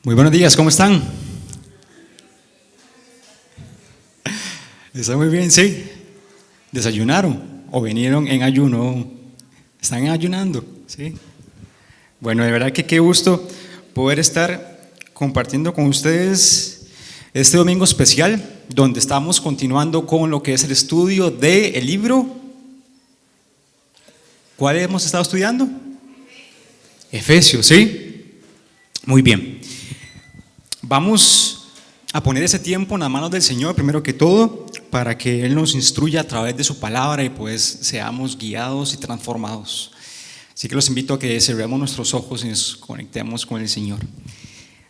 Muy buenos días, ¿cómo están? ¿Están muy bien? Sí. ¿Desayunaron o vinieron en ayuno? ¿Están ayunando? Sí. Bueno, de verdad que qué gusto poder estar compartiendo con ustedes este domingo especial, donde estamos continuando con lo que es el estudio del libro. ¿Cuál hemos estado estudiando? Efesios, ¿sí? Muy bien. Vamos a poner ese tiempo en las manos del Señor, primero que todo, para que Él nos instruya a través de su palabra y pues seamos guiados y transformados. Así que los invito a que cerremos nuestros ojos y nos conectemos con el Señor.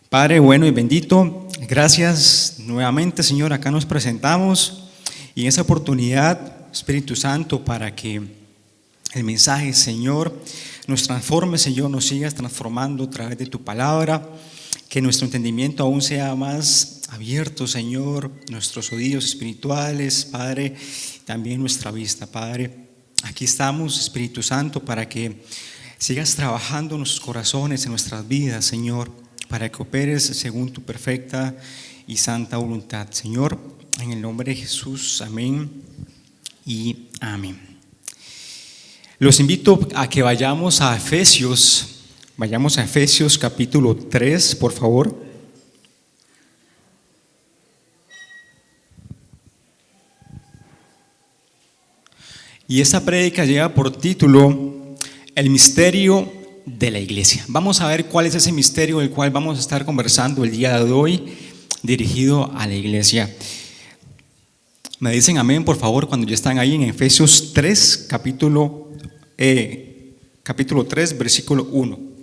Padre bueno y bendito, gracias nuevamente, Señor, acá nos presentamos y en esa oportunidad, Espíritu Santo, para que el mensaje, Señor, nos transforme, Señor, nos sigas transformando a través de tu palabra. Que nuestro entendimiento aún sea más abierto, Señor, nuestros oídos espirituales, Padre, también nuestra vista, Padre. Aquí estamos, Espíritu Santo, para que sigas trabajando en nuestros corazones, en nuestras vidas, Señor, para que operes según tu perfecta y santa voluntad, Señor, en el nombre de Jesús, amén y amén. Los invito a que vayamos a Efesios. Vayamos a Efesios capítulo 3, por favor. Y esta prédica lleva por título El misterio de la iglesia. Vamos a ver cuál es ese misterio del cual vamos a estar conversando el día de hoy, dirigido a la iglesia. Me dicen amén, por favor, cuando ya están ahí en Efesios 3, capítulo 3, versículo 1.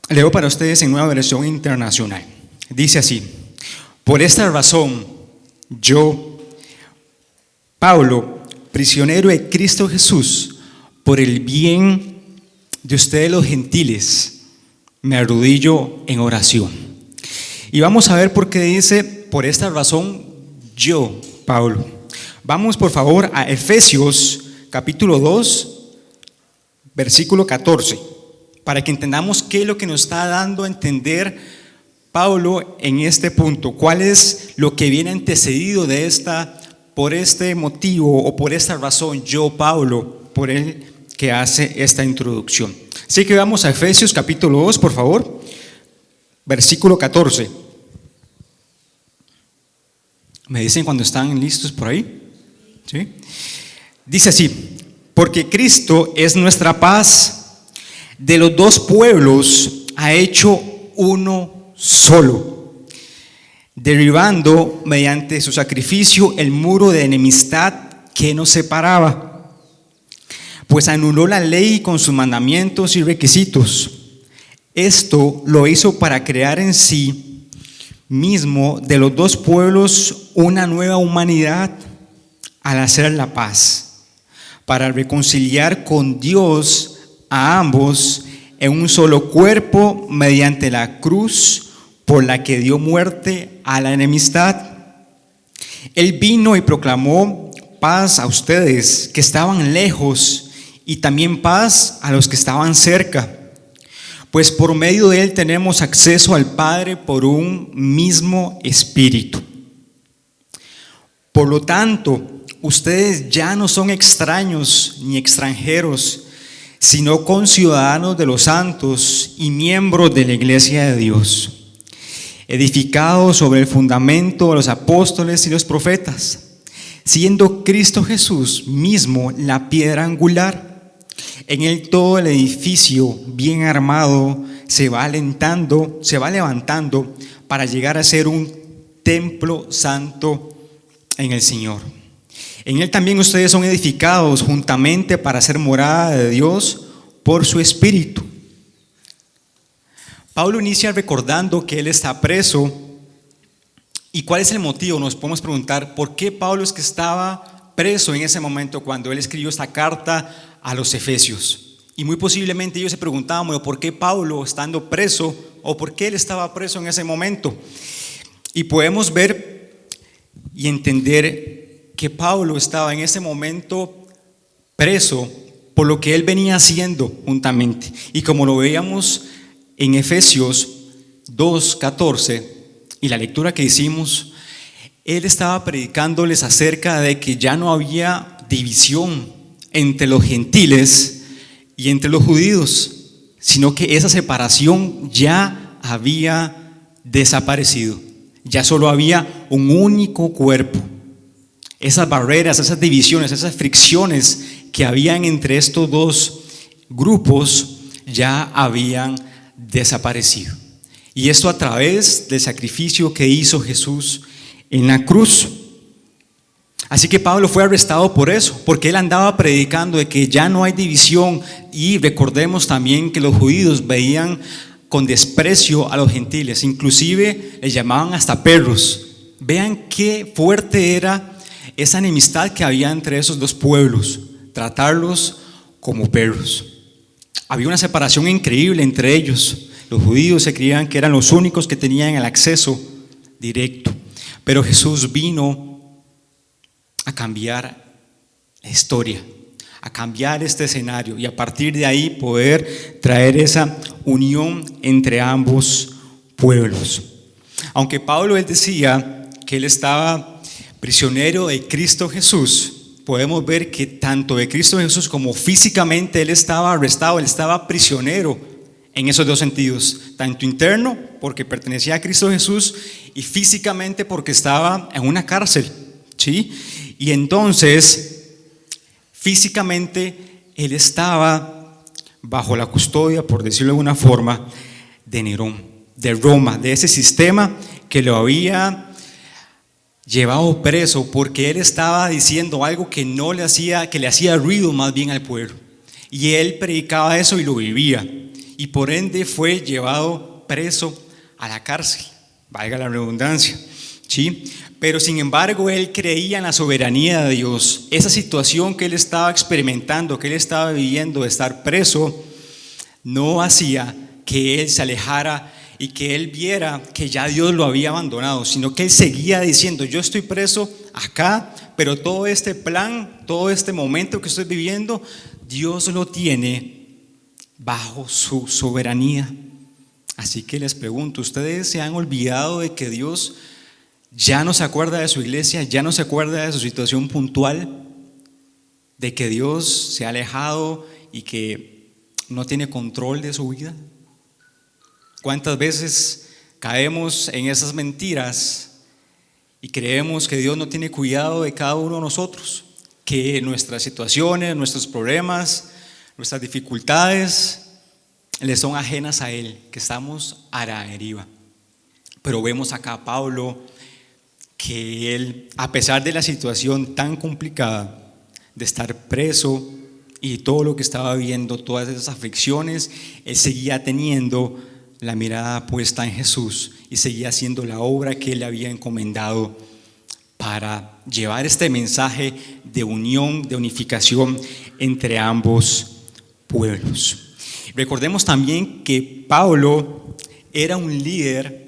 Leo para ustedes en Nueva Versión Internacional. Dice así: por esta razón, yo, Pablo, prisionero de Cristo Jesús, por el bien de ustedes los gentiles, me arrodillo en oración. Y vamos a ver por qué dice, por esta razón, yo, Pablo. Vamos por favor a Efesios capítulo 2, versículo 14. Para que entendamos qué es lo que nos está dando a entender Pablo en este punto, cuál es lo que viene antecedido de por este motivo o por esta razón, yo, Pablo, por él que hace esta introducción. Así que vamos a Efesios capítulo 2, por favor, versículo 14. ¿Me dicen cuando están listos por ahí? ¿Sí? Dice así: porque Cristo es nuestra paz. De los dos pueblos ha hecho uno solo, derribando mediante su sacrificio el muro de enemistad que nos separaba, pues anuló la ley con sus mandamientos y requisitos. Esto lo hizo para crear en sí mismo de los dos pueblos una nueva humanidad al hacer la paz, para reconciliar con Dios a ambos en un solo cuerpo mediante la cruz por la que dio muerte a la enemistad. Él vino y proclamó paz a ustedes que estaban lejos y también paz a los que estaban cerca, pues por medio de él tenemos acceso al Padre por un mismo espíritu. Por lo tanto, ustedes ya no son extraños ni extranjeros, sino conciudadanos de los santos y miembros de la iglesia de Dios, edificados sobre el fundamento de los apóstoles y los profetas, siendo Cristo Jesús mismo la piedra angular. En él todo el edificio bien armado se va levantando para llegar a ser un templo santo en el Señor. En él también ustedes son edificados juntamente para ser morada de Dios por su Espíritu. Pablo inicia recordando que él está preso. ¿Y cuál es el motivo? Nos podemos preguntar, ¿por qué Pablo es que estaba preso en ese momento cuando él escribió esta carta a los Efesios? Y muy posiblemente ellos se preguntaban, bueno, ¿por qué Pablo estando preso o por qué él estaba preso en ese momento? Y podemos ver y entender que Pablo estaba en ese momento preso por lo que él venía haciendo juntamente. Y como lo veíamos en Efesios 2:14 y la lectura que hicimos, él estaba predicándoles acerca de que ya no había división entre los gentiles y entre los judíos, sino que esa separación ya había desaparecido. Ya solo había un único cuerpo. Esas barreras, esas divisiones, esas fricciones que habían entre estos dos grupos ya habían desaparecido. Y esto a través del sacrificio que hizo Jesús en la cruz. Así que Pablo fue arrestado por eso, porque él andaba predicando de que ya no hay división. Y recordemos también que los judíos veían con desprecio a los gentiles, inclusive les llamaban hasta perros. Vean qué fuerte era esa enemistad que había entre esos dos pueblos, tratarlos como perros. Había una separación increíble entre ellos. Los judíos se creían que eran los únicos que tenían el acceso directo, pero Jesús vino a cambiar la historia, a cambiar este escenario y a partir de ahí poder traer esa unión entre ambos pueblos. Aunque Pablo él decía que él estaba prisionero de Cristo Jesús, podemos ver que tanto de Cristo Jesús como físicamente él estaba arrestado, él estaba prisionero en esos dos sentidos, tanto interno porque pertenecía a Cristo Jesús y físicamente porque estaba en una cárcel, ¿sí? Y entonces físicamente él estaba bajo la custodia, por decirlo de alguna forma, de Nerón, de Roma, de ese sistema que lo había llevado preso porque él estaba diciendo algo que no le hacía, que le hacía ruido más bien al pueblo. Y él predicaba eso y lo vivía. Y por ende fue llevado preso a la cárcel, valga la redundancia, ¿sí? Pero sin embargo él creía en la soberanía de Dios. Esa situación que él estaba experimentando, que él estaba viviendo de estar preso, no hacía que él se alejara y que él viera que ya Dios lo había abandonado, sino que él seguía diciendo: yo estoy preso acá, pero todo este plan, todo este momento que estoy viviendo, Dios lo tiene bajo su soberanía. Así que les pregunto, ¿ustedes se han olvidado de que Dios ya no se acuerda de su iglesia, ya no se acuerda de su situación puntual, de que Dios se ha alejado y que no tiene control de su vida? ¿Cuántas veces caemos en esas mentiras y creemos que Dios no tiene cuidado de cada uno de nosotros? Que nuestras situaciones, nuestros problemas, nuestras dificultades le son ajenas a Él, que estamos a la deriva. Pero vemos acá a Pablo que él, a pesar de la situación tan complicada de estar preso y todo lo que estaba viviendo, todas esas aflicciones, él seguía teniendo la mirada puesta en Jesús y seguía haciendo la obra que él le había encomendado para llevar este mensaje de unión, de unificación entre ambos pueblos. Recordemos también que Pablo era un líder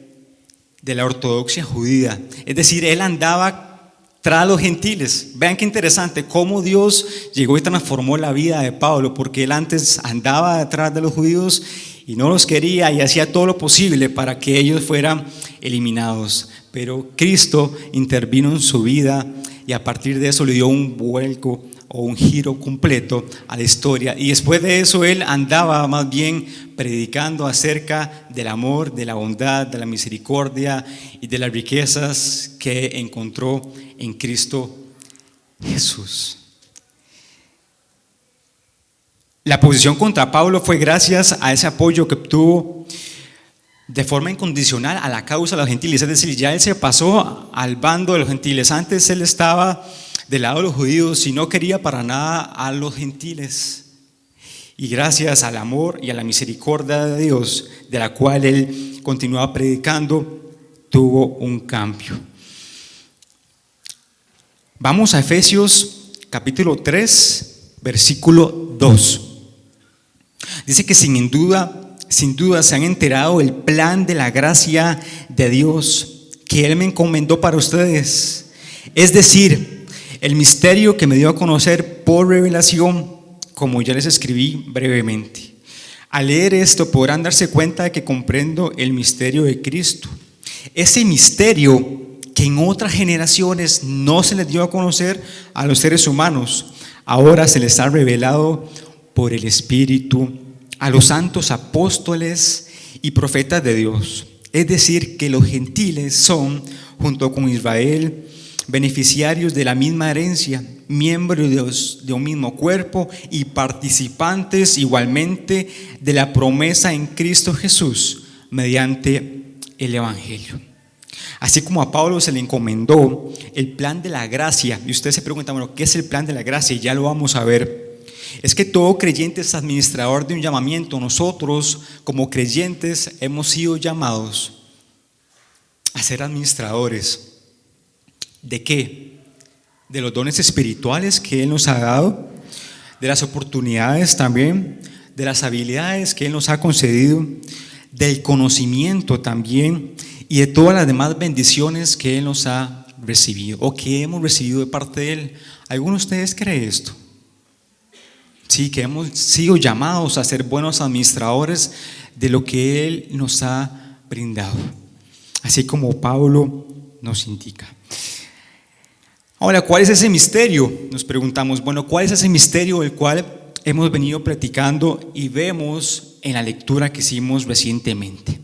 de la ortodoxia judía, es decir, él andaba tras los gentiles. Vean qué interesante cómo Dios llegó y transformó la vida de Pablo, porque él antes andaba detrás de los judíos y no los quería y hacía todo lo posible para que ellos fueran eliminados, pero Cristo intervino en su vida y a partir de eso le dio un vuelco o un giro completo a la historia. Y después de eso él andaba más bien predicando acerca del amor, de la bondad, de la misericordia y de las riquezas que encontró en Cristo Jesús. La posición contra Pablo fue gracias a ese apoyo que obtuvo de forma incondicional a la causa de los gentiles. Es decir, ya él se pasó al bando de los gentiles. Antes él estaba del lado de los judíos y no quería para nada a los gentiles. Y gracias al amor y a la misericordia de Dios, de la cual él continuaba predicando, tuvo un cambio. Vamos a Efesios capítulo 3, versículo 2. Dice que sin duda se han enterado del plan de la gracia de Dios que Él me encomendó para ustedes. Es decir, el misterio que me dio a conocer por revelación, como ya les escribí brevemente. Al leer esto podrán darse cuenta de que comprendo el misterio de Cristo. Ese misterio que en otras generaciones no se les dio a conocer a los seres humanos, ahora se les ha revelado por el Espíritu a los santos apóstoles y profetas de Dios. Es decir, que los gentiles son, junto con Israel, beneficiarios de la misma herencia, miembros de un mismo cuerpo y participantes igualmente de la promesa en Cristo Jesús mediante el Evangelio. Así como a Pablo se le encomendó el plan de la gracia, y usted se pregunta, bueno, ¿qué es el plan de la gracia? Y ya lo vamos a ver. Es que todo creyente es administrador de un llamamiento. Nosotros, como creyentes, hemos sido llamados a ser administradores. ¿De qué? De los dones espirituales que Él nos ha dado, de las oportunidades también, de las habilidades que Él nos ha concedido, del conocimiento también y de todas las demás bendiciones que Él nos ha recibido o que hemos recibido de parte de Él. ¿Alguno de ustedes cree esto? Sí, que hemos sido llamados a ser buenos administradores de lo que Él nos ha brindado, así como Pablo nos indica. Ahora, ¿cuál es ese misterio? Nos preguntamos, bueno, ¿cuál es ese misterio del cual hemos venido platicando y vemos en la lectura que hicimos recientemente?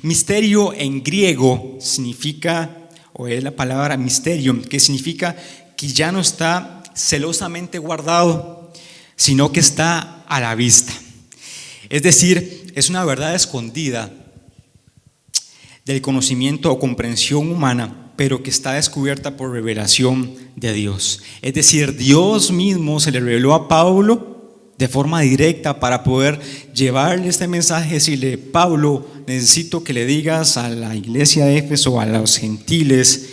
Misterio en griego significa, o es la palabra misterium, que significa que ya no está celosamente guardado, sino que está a la vista. Es decir, es una verdad escondida del conocimiento o comprensión humana, pero que está descubierta por revelación de Dios. Es decir, Dios mismo se le reveló a Pablo de forma directa para poder llevarle este mensaje, decirle: Pablo, necesito que le digas a la iglesia de Éfeso, a los gentiles,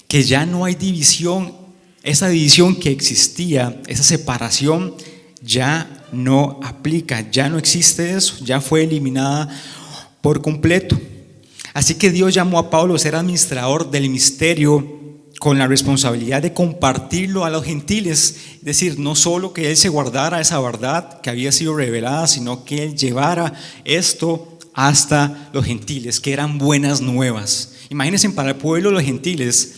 que ya no hay división. Esa división que existía, esa separación, ya no aplica, ya no existe eso, ya fue eliminada por completo. Así que Dios llamó a Pablo a ser administrador del misterio con la responsabilidad de compartirlo a los gentiles. Es decir, no solo que él se guardara esa verdad que había sido revelada, sino que él llevara esto hasta los gentiles, que eran buenas nuevas. Imagínense para el pueblo de los gentiles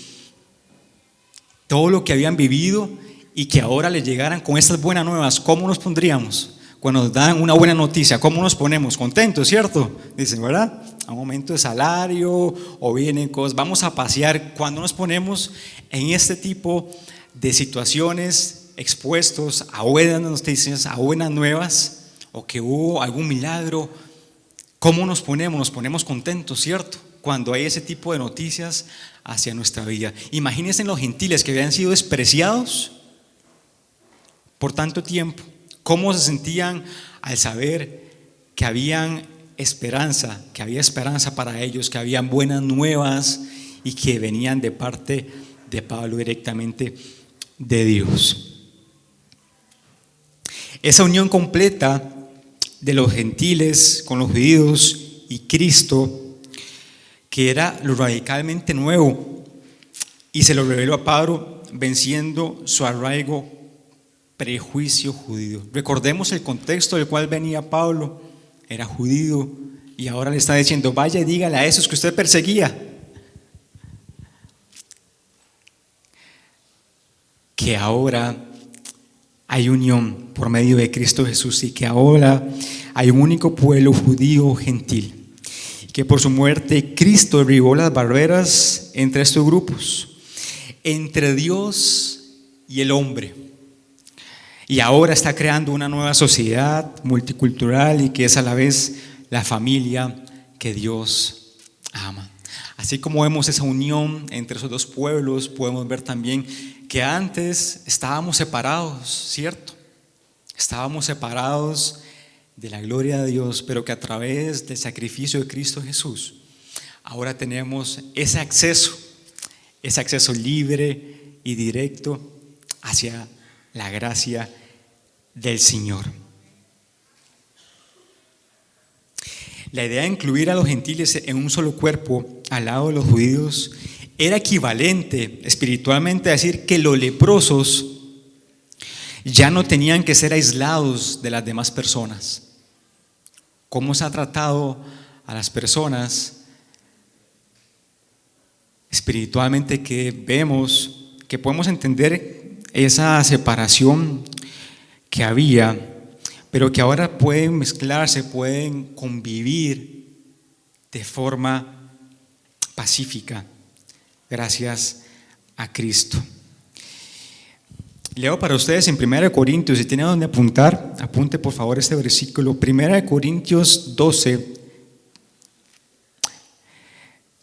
todo lo que habían vivido y que ahora les llegaran con estas buenas nuevas. ¿Cómo nos pondríamos? Cuando nos dan una buena noticia, ¿cómo nos ponemos? Contentos, ¿cierto? Dicen, ¿verdad? A un aumento de salario o vienen cosas, vamos a pasear. Cuando nos ponemos en este tipo de situaciones, expuestos a buenas noticias, a buenas nuevas, o que hubo algún milagro, ¿cómo nos ponemos? Nos ponemos contentos, ¿cierto? Cuando hay ese tipo de noticias hacia nuestra vida. Imagínense los gentiles que habían sido despreciados por tanto tiempo, cómo se sentían al saber que había esperanza para ellos, que habían buenas nuevas y que venían de parte de Pablo directamente de Dios. Esa unión completa de los gentiles con los judíos y Cristo, que era lo radicalmente nuevo, y se lo reveló a Pablo venciendo su arraigo prejuicio judío. Recordemos el contexto del cual venía Pablo. Era judío y ahora le está diciendo: vaya y dígale a esos que usted perseguía que ahora hay unión por medio de Cristo Jesús y que ahora hay un único pueblo judío gentil, que por su muerte Cristo derribó las barreras entre estos grupos, entre Dios y el hombre. Y ahora está creando una nueva sociedad multicultural y que es a la vez la familia que Dios ama. Así como vemos esa unión entre esos dos pueblos, podemos ver también que antes estábamos separados, ¿cierto? Estábamos separados de la gloria de Dios, pero que a través del sacrificio de Cristo Jesús, ahora tenemos ese acceso libre y directo hacia la gracia del Señor. La idea de incluir a los gentiles en un solo cuerpo al lado de los judíos era equivalente espiritualmente a decir que los leprosos ya no tenían que ser aislados de las demás personas. cómo se ha tratado a las personas espiritualmente, que vemos, que podemos entender esa separación que había, pero que ahora pueden mezclarse, pueden convivir de forma pacífica, gracias a Cristo. Leo para ustedes en 1 Corintios, si tienen donde apuntar, apunte por favor este versículo, 1 Corintios 12,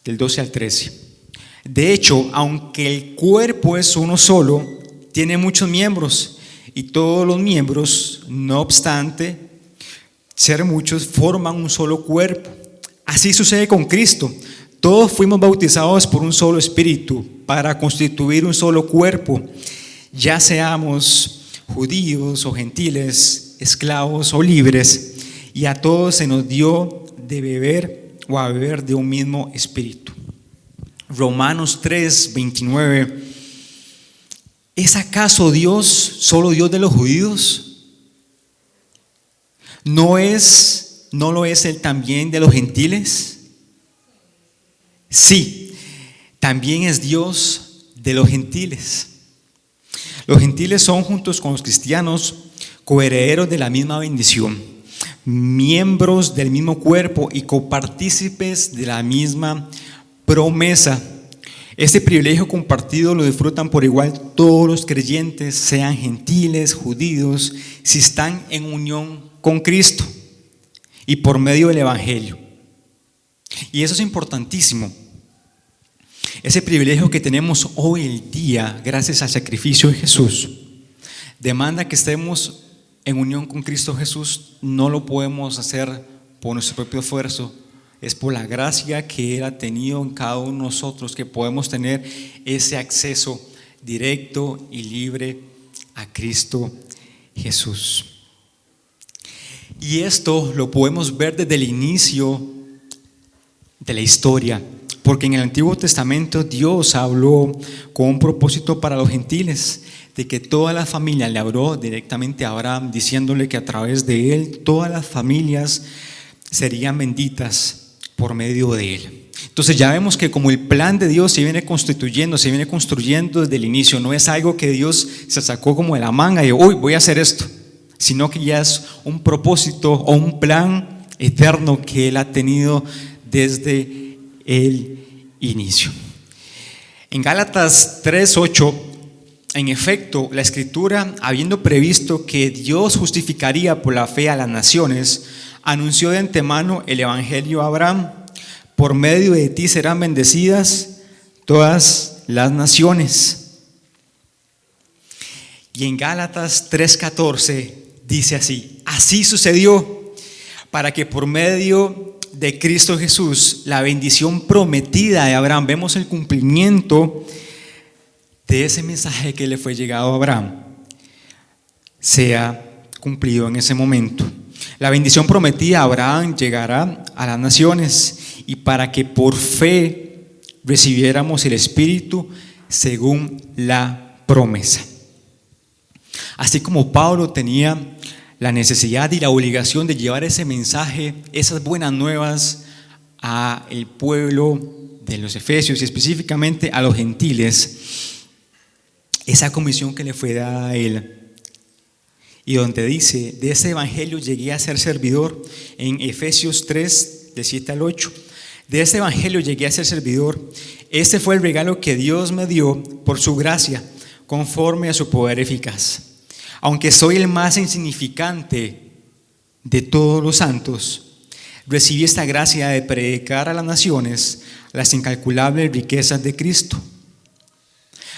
del 12 al 13. De hecho, aunque el cuerpo es uno solo, tiene muchos miembros, y todos los miembros, no obstante ser muchos, forman un solo cuerpo. Así sucede con Cristo. Todos fuimos bautizados por un solo espíritu para constituir un solo cuerpo, ya seamos judíos o gentiles, esclavos o libres, y a todos se nos dio de beber o a beber de un mismo espíritu. Romanos 3, 29. ¿Es acaso Dios solo Dios de los judíos? ¿No lo es Él también de los gentiles? Sí, también es Dios de los gentiles. Los gentiles son, juntos con los cristianos, coherederos de la misma bendición, miembros del mismo cuerpo y copartícipes de la misma promesa. Este privilegio compartido lo disfrutan por igual todos los creyentes, sean gentiles, judíos, si están en unión con Cristo y por medio del Evangelio. Y eso es importantísimo. Ese privilegio que tenemos hoy en día, gracias al sacrificio de Jesús, demanda que estemos en unión con Cristo Jesús. No lo podemos hacer por nuestro propio esfuerzo. Es por la gracia que Él ha tenido en cada uno de nosotros que podemos tener ese acceso directo y libre a Cristo Jesús. Y esto lo podemos ver desde el inicio de la historia, porque en el Antiguo Testamento Dios habló con un propósito para los gentiles, de que toda la familia, le habló directamente a Abraham, diciéndole que a través de él todas las familias serían benditas por medio de él. Entonces ya vemos que como el plan de Dios se viene constituyendo, se viene construyendo desde el inicio, no es algo que Dios se sacó como de la manga y hoy voy a hacer esto, sino que ya es un propósito o un plan eterno que Él ha tenido desde el inicio. En Gálatas 3:8, en efecto, la Escritura, habiendo previsto que Dios justificaría por la fe a las naciones, anunció de antemano el Evangelio a Abraham: por medio de ti serán bendecidas todas las naciones. Y en Gálatas 3:14 dice así: así sucedió para que por medio de Cristo Jesús la bendición prometida de Abraham, vemos el cumplimiento de ese mensaje que le fue llegado a Abraham, sea cumplido en ese momento. La bendición prometida a Abraham llegará a las naciones, y para que por fe recibiéramos el Espíritu según la promesa. Así como Pablo tenía la necesidad y la obligación de llevar ese mensaje, esas buenas nuevas a el pueblo de los Efesios y específicamente a los gentiles, esa comisión que le fue dada a él, y donde dice: de ese evangelio llegué a ser servidor, en Efesios 3, de 7 al 8, de ese evangelio llegué a ser servidor. Este fue el regalo que Dios me dio por su gracia, conforme a su poder eficaz. Aunque soy el más insignificante de todos los santos, recibí esta gracia de predicar a las naciones las incalculables riquezas de Cristo.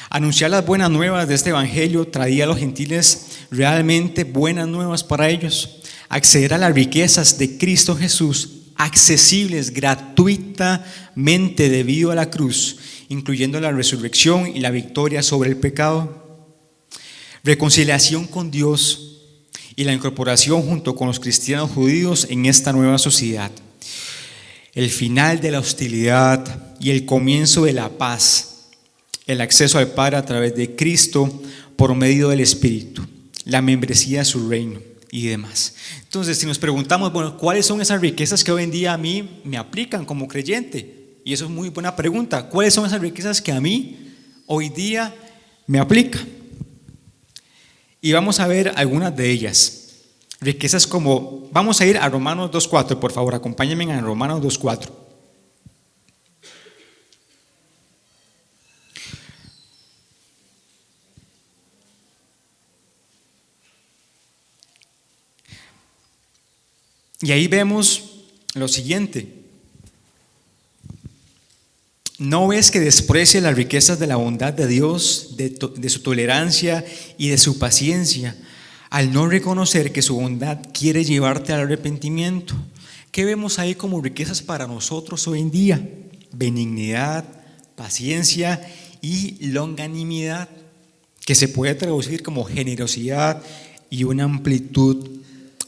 Anunciar las buenas nuevas de este evangelio traía a los gentiles realmente buenas nuevas para ellos. Acceder a las riquezas de Cristo Jesús, accesibles gratuitamente debido a la cruz, incluyendo la resurrección y la victoria sobre el pecado. Reconciliación con Dios y la incorporación junto con los cristianos judíos en esta nueva sociedad. El final de la hostilidad y el comienzo de la paz. El acceso al Padre a través de Cristo por medio del Espíritu. La membresía de su reino. y demás. Entonces, si nos preguntamos, bueno, ¿cuáles son esas riquezas que hoy en día a mí me aplican como creyente? Y eso es muy buena pregunta. ¿Cuáles son esas riquezas que a mí hoy día me aplican? Y vamos a ver algunas de ellas. Riquezas como, vamos a ir a Romanos 2.4, por favor, acompáñenme a Romanos 2.4. Y ahí vemos lo siguiente. ¿No ves que desprecia las riquezas de la bondad de Dios, de su tolerancia y de su paciencia, al no reconocer que su bondad quiere llevarte al arrepentimiento? ¿Qué vemos ahí como riquezas para nosotros hoy en día? Benignidad, paciencia y longanimidad, que se puede traducir como generosidad y una amplitud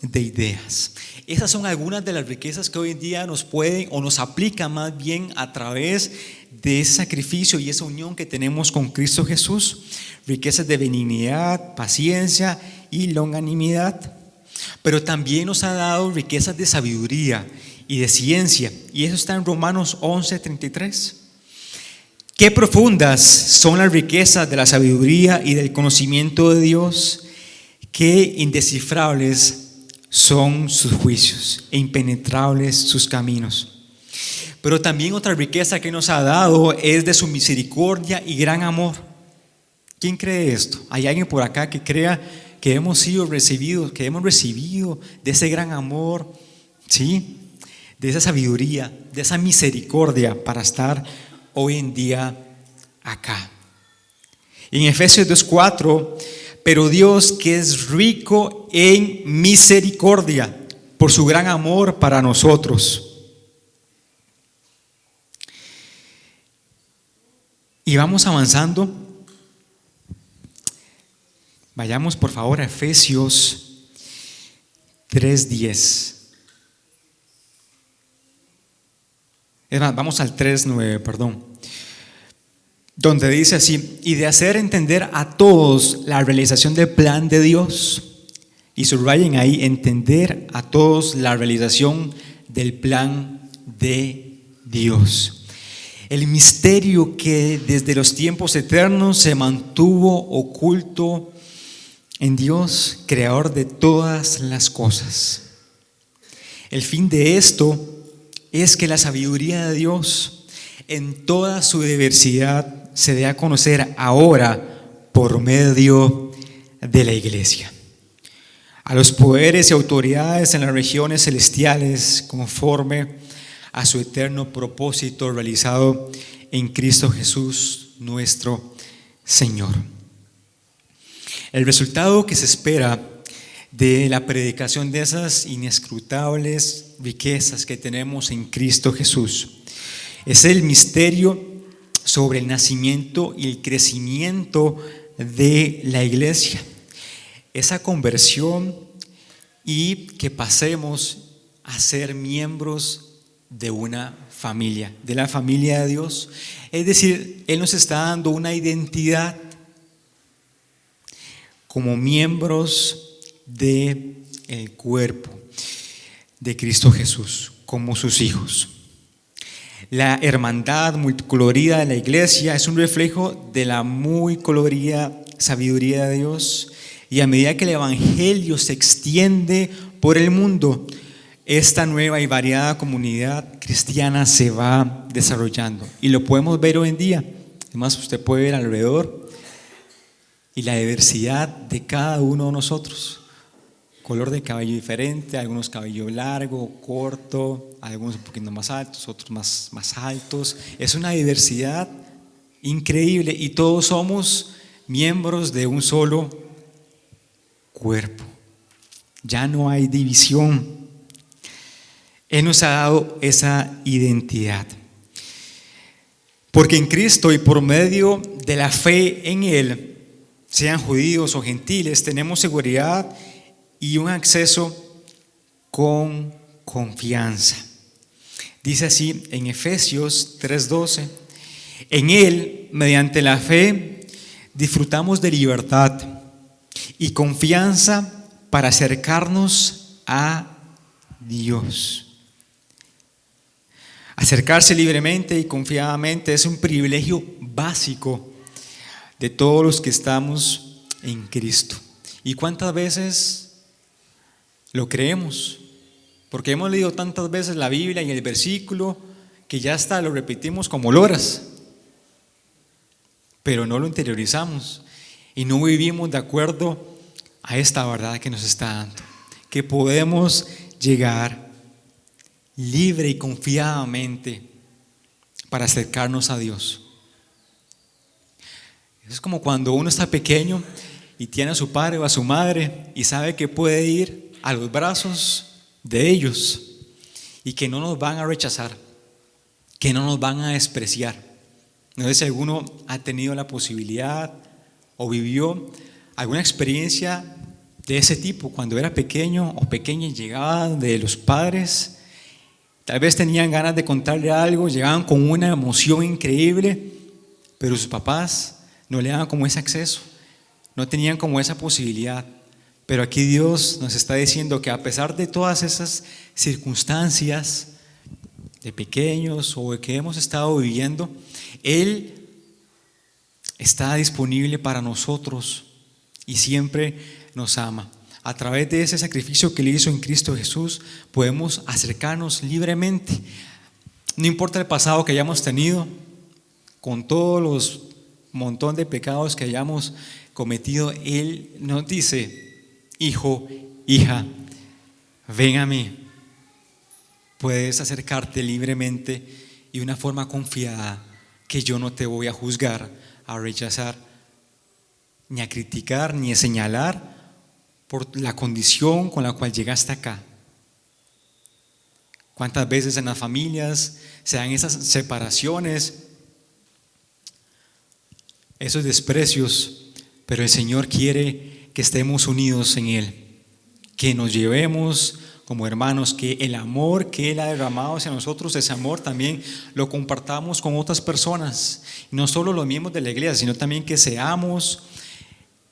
de ideas. Esas son algunas de las riquezas que hoy en día nos pueden o nos aplican más bien a través de ese sacrificio y esa unión que tenemos con Cristo Jesús. Riquezas de benignidad, paciencia y longanimidad. Pero también nos ha dado riquezas de sabiduría y de ciencia, y eso está en Romanos 11:33. Qué profundas son las riquezas de la sabiduría y del conocimiento de Dios, qué indescifrables son sus juicios e impenetrables sus caminos. Pero también otra riqueza que nos ha dado es de su misericordia y gran amor. ¿Quién cree esto? ¿Hay alguien por acá que crea que hemos sido recibidos, que hemos recibido de ese gran amor, ¿sí? De esa sabiduría, de esa misericordia para estar hoy en día acá? En Efesios 2:4, pero Dios, que es rico en misericordia por su gran amor para nosotros. Y vamos avanzando. Vayamos por favor a Efesios 3:10. Es más, vamos al 3:9, perdón. Donde dice así: y de hacer entender a todos la realización del plan de Dios. Y subrayen ahí, entender a todos la realización del plan de Dios. El misterio que desde los tiempos eternos se mantuvo oculto en Dios, creador de todas las cosas. El fin de esto es que la sabiduría de Dios en toda su diversidad se dé a conocer ahora por medio de la iglesia. A los poderes y autoridades en las regiones celestiales, conforme a su eterno propósito realizado en Cristo Jesús, nuestro Señor. El resultado que se espera de la predicación de esas inescrutables riquezas que tenemos en Cristo Jesús es el misterio sobre el nacimiento y el crecimiento de la iglesia. Esa conversión y que pasemos a ser miembros de una familia, de la familia de Dios. Es decir, Él nos está dando una identidad como miembros del cuerpo de Cristo Jesús, como sus hijos. La hermandad multicolorida de la iglesia es un reflejo de la muy colorida sabiduría de Dios, y a medida que el evangelio se extiende por el mundo, esta nueva y variada comunidad cristiana se va desarrollando, y lo podemos ver hoy en día. Además, usted puede ver alrededor y la diversidad de cada uno de nosotros. Color de cabello diferente, algunos cabello largo, corto, algunos un poquito más altos, otros más altos. Es una diversidad increíble y todos somos miembros de un solo cuerpo. Ya no hay división. Él nos ha dado esa identidad. Porque en Cristo y por medio de la fe en Él, sean judíos o gentiles, tenemos seguridad y un acceso con confianza. Dice así en Efesios 3:12: en Él, mediante la fe, disfrutamos de libertad y confianza para acercarnos a Dios. Acercarse libremente y confiadamente es un privilegio básico de todos los que estamos en Cristo. ¿Y cuántas veces lo creemos? Porque hemos leído tantas veces la Biblia y el versículo que ya hasta lo repetimos como loras, pero no lo interiorizamos y no vivimos de acuerdo a esta verdad que nos está dando, que podemos llegar libre y confiadamente para acercarnos a Dios. Es como cuando uno está pequeño y tiene a su padre o a su madre y sabe que puede ir a los brazos de ellos y que no nos van a rechazar, que no nos van a despreciar. No sé si alguno ha tenido la posibilidad o vivió alguna experiencia de ese tipo cuando era pequeño o pequeña y llegaba de los padres. Tal vez tenían ganas de contarle algo, llegaban con una emoción increíble, pero sus papás no le daban como ese acceso, no tenían como esa posibilidad. Pero aquí Dios nos está diciendo que a pesar de todas esas circunstancias de pequeños o de que hemos estado viviendo, Él está disponible para nosotros y siempre nos ama. A través de ese sacrificio que Él hizo en Cristo Jesús, podemos acercarnos libremente. No importa el pasado que hayamos tenido, con todos los montón de pecados que hayamos cometido, Él nos dice: hijo, hija, ven a mí. Puedes acercarte libremente y de una forma confiada, que yo no te voy a juzgar, a rechazar, ni a criticar, ni a señalar por la condición con la cual llegaste acá. ¿Cuántas veces en las familias se dan esas separaciones, esos desprecios? Pero el Señor quiere que estemos unidos en Él, que nos llevemos como hermanos, que el amor que Él ha derramado hacia nosotros, ese amor también lo compartamos con otras personas, no solo los miembros de la iglesia, sino también que seamos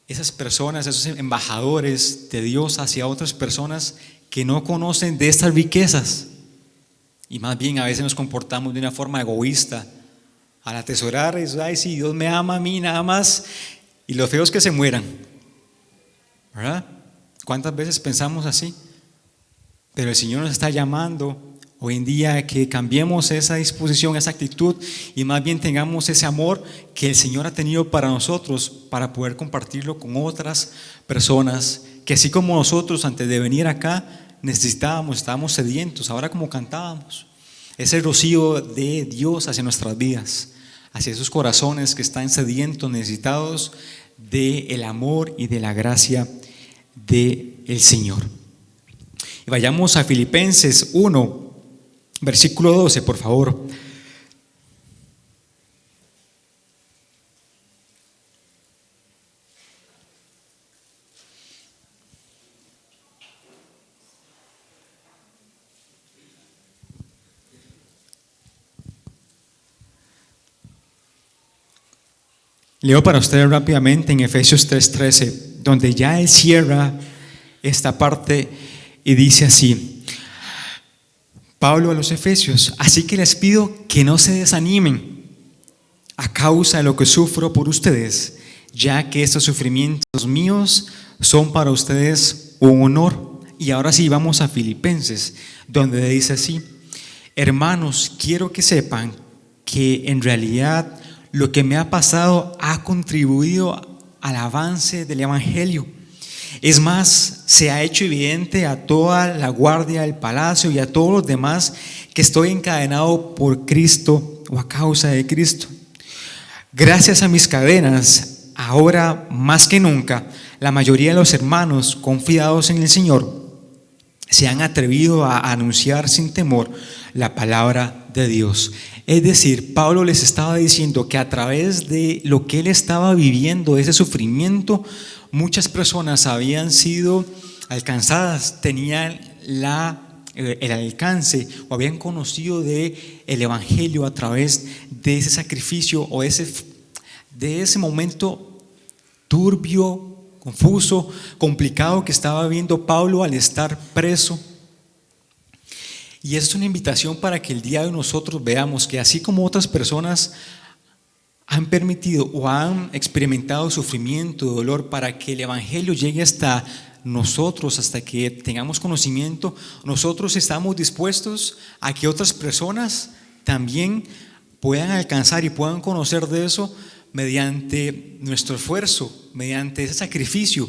esas personas, esos embajadores de Dios hacia otras personas que no conocen de estas riquezas, y más bien a veces nos comportamos de una forma egoísta al atesorar eso. Ay, sí, Dios me ama a mí nada más, y los feos que se mueran, ¿verdad? ¿Cuántas veces pensamos así? Pero el Señor nos está llamando hoy en día a que cambiemos esa disposición, esa actitud, y más bien tengamos ese amor que el Señor ha tenido para nosotros, para poder compartirlo con otras personas que, así como nosotros antes de venir acá necesitábamos, estábamos sedientos, ahora como cantábamos, ese rocío de Dios hacia nuestras vidas, hacia esos corazones que están sedientos, necesitados del amor y de la gracia del Señor. Y vayamos a Filipenses 1, versículo 12, por favor. Leo para ustedes rápidamente en Efesios 3:13, donde ya Él cierra esta parte y dice así: Pablo a los Efesios: así que les pido que no se desanimen a causa de lo que sufro por ustedes, ya que estos sufrimientos míos son para ustedes un honor. Y ahora sí vamos a Filipenses, donde dice así: hermanos, quiero que sepan que en realidad lo que me ha pasado ha contribuido al avance del Evangelio. Es más, se ha hecho evidente a toda la guardia del palacio y a todos los demás que estoy encadenado por Cristo o a causa de Cristo. Gracias a mis cadenas, ahora más que nunca, la mayoría de los hermanos confiados en el Señor se han atrevido a anunciar sin temor la palabra de Dios. Es decir, Pablo les estaba diciendo que a través de lo que él estaba viviendo, ese sufrimiento, muchas personas habían sido alcanzadas, tenían el alcance o habían conocido de el Evangelio a través de ese sacrificio o de ese momento turbio, confuso, complicado que estaba viviendo Pablo al estar preso. Y es una invitación para que el día de nosotros veamos que así como otras personas han permitido o han experimentado sufrimiento, dolor, para que el Evangelio llegue hasta nosotros, hasta que tengamos conocimiento, nosotros estamos dispuestos a que otras personas también puedan alcanzar y puedan conocer de eso mediante nuestro esfuerzo, mediante ese sacrificio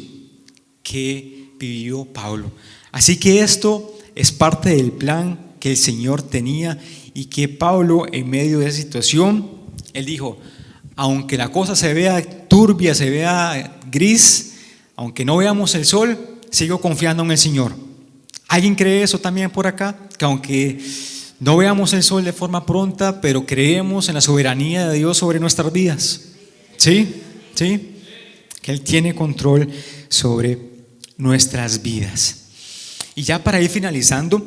que vivió Pablo. Así que esto es parte del plan que el Señor tenía y que Pablo, en medio de esa situación, él dijo: aunque la cosa se vea turbia, se vea gris, aunque no veamos el sol, sigo confiando en el Señor. ¿Alguien cree eso también por acá? Que aunque no veamos el sol de forma pronta, pero creemos en la soberanía de Dios sobre nuestras vidas. ¿Sí? ¿Sí? Que Él tiene control sobre nuestras vidas. Y ya para ir finalizando,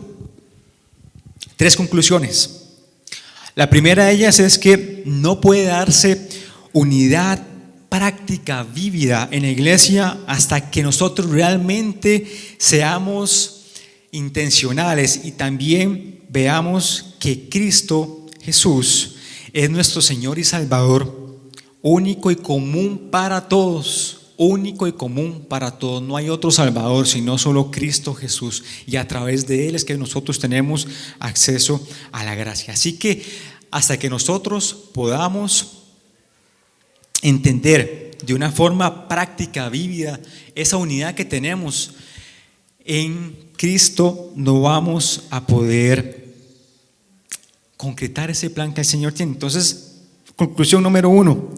3 conclusiones. La primera de ellas es que no puede darse unidad práctica, vívida en la iglesia hasta que nosotros realmente seamos intencionales y también veamos que Cristo Jesús es nuestro Señor y Salvador, único y común para todos. Único y común para todos. No hay otro Salvador sino solo Cristo Jesús, y a través de Él es que nosotros tenemos acceso a la gracia. Así que hasta que nosotros podamos entender de una forma práctica, vívida, esa unidad que tenemos en Cristo, no vamos a poder concretar ese plan que el Señor tiene. Entonces, conclusión número 1,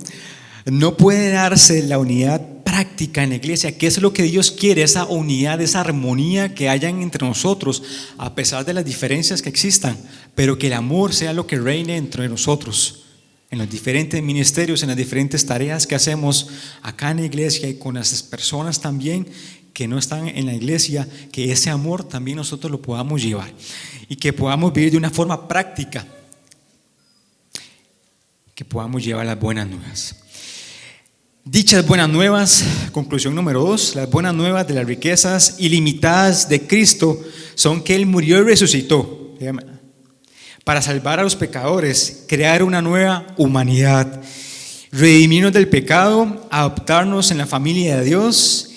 no puede darse la unidad práctica en la iglesia, que es lo que Dios quiere, esa unidad, esa armonía que hayan entre nosotros, a pesar de las diferencias que existan, pero que el amor sea lo que reine entre nosotros, en los diferentes ministerios, en las diferentes tareas que hacemos acá en la iglesia y con las personas también que no están en la iglesia, que ese amor también nosotros lo podamos llevar y que podamos vivir de una forma práctica, que podamos llevar las buenas nuevas. Dichas buenas nuevas, conclusión número 2, las buenas nuevas de las riquezas ilimitadas de Cristo son que Él murió y resucitó para salvar a los pecadores, crear una nueva humanidad, redimirnos del pecado, adoptarnos en la familia de Dios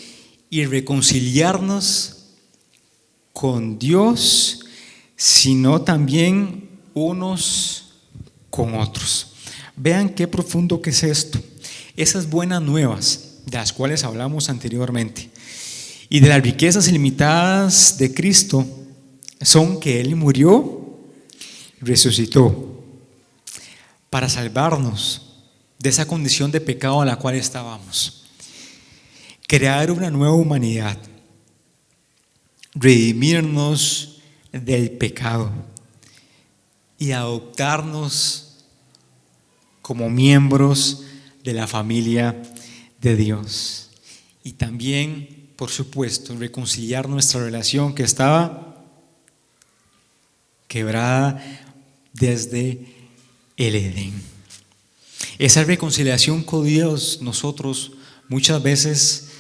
y reconciliarnos con Dios, sino también unos con otros. Vean qué profundo que es esto. Esas buenas nuevas de las cuales hablamos anteriormente y de las riquezas ilimitadas de Cristo son que Él murió y resucitó para salvarnos de esa condición de pecado a la cual estábamos, crear una nueva humanidad, redimirnos del pecado y adoptarnos como miembros de la familia de Dios. Y también, por supuesto, reconciliar nuestra relación que estaba quebrada desde el Edén. Esa reconciliación con Dios, nosotros muchas veces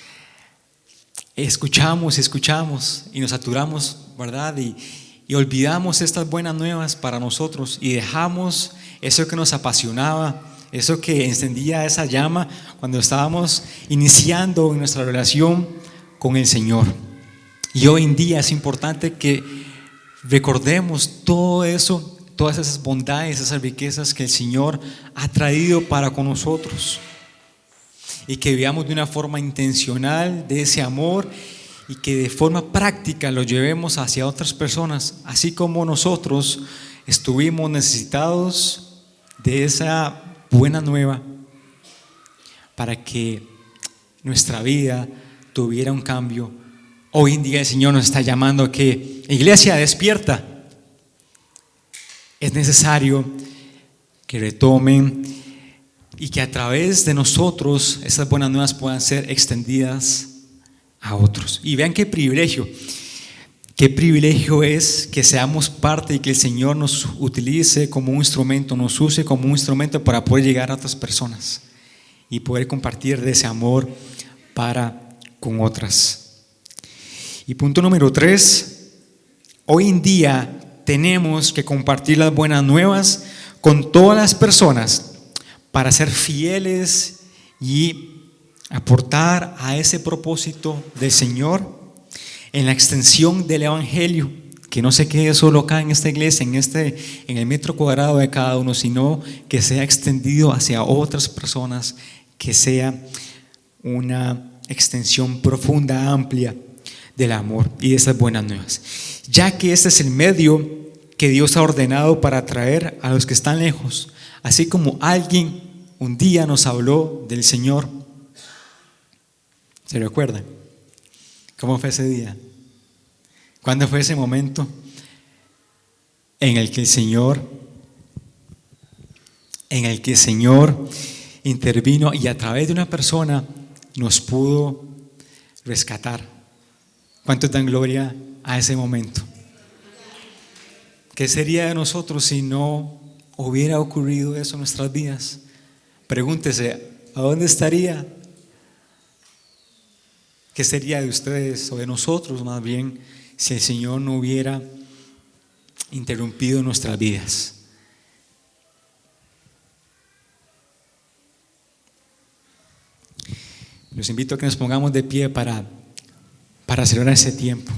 escuchamos y nos saturamos, ¿verdad? Y olvidamos estas buenas nuevas para nosotros y dejamos eso que nos apasionaba, eso que encendía esa llama cuando estábamos iniciando nuestra relación con el Señor. Y hoy en día es importante que recordemos todo eso, todas esas bondades, esas riquezas que el Señor ha traído para con nosotros, y que veamos de una forma intencional de ese amor y que de forma práctica lo llevemos hacia otras personas, así como nosotros estuvimos necesitados de esa buena nueva para que nuestra vida tuviera un cambio. Hoy en día el Señor nos está llamando a que, iglesia, despierta. Es necesario que retomen y que a través de nosotros esas buenas nuevas puedan ser extendidas a otros. Y vean qué privilegio es que seamos parte y que el Señor nos utilice como un instrumento, nos use como un instrumento para poder llegar a otras personas y poder compartir de ese amor para con otras. Y punto número 3, hoy en día tenemos que compartir las buenas nuevas con todas las personas para ser fieles y aportar a ese propósito del Señor en la extensión del Evangelio, que no se quede solo acá en esta iglesia, en el metro cuadrado de cada uno, sino que sea extendido hacia otras personas, que sea una extensión profunda, amplia del amor y de esas buenas nuevas, ya que este es el medio que Dios ha ordenado para atraer a los que están lejos, así como alguien un día nos habló del Señor. ¿Se recuerdan? ¿Cómo fue ese día? ¿Cuándo fue ese momento en el que el Señor intervino y a través de una persona nos pudo rescatar? ¿Cuántos dan gloria a ese momento? ¿Qué sería de nosotros si no hubiera ocurrido eso en nuestras vidas? Pregúntese, ¿a dónde estaría? ¿Qué sería de ustedes o de nosotros más bien si el Señor no hubiera interrumpido nuestras vidas? Los invito a que nos pongamos de pie para celebrar ese tiempo.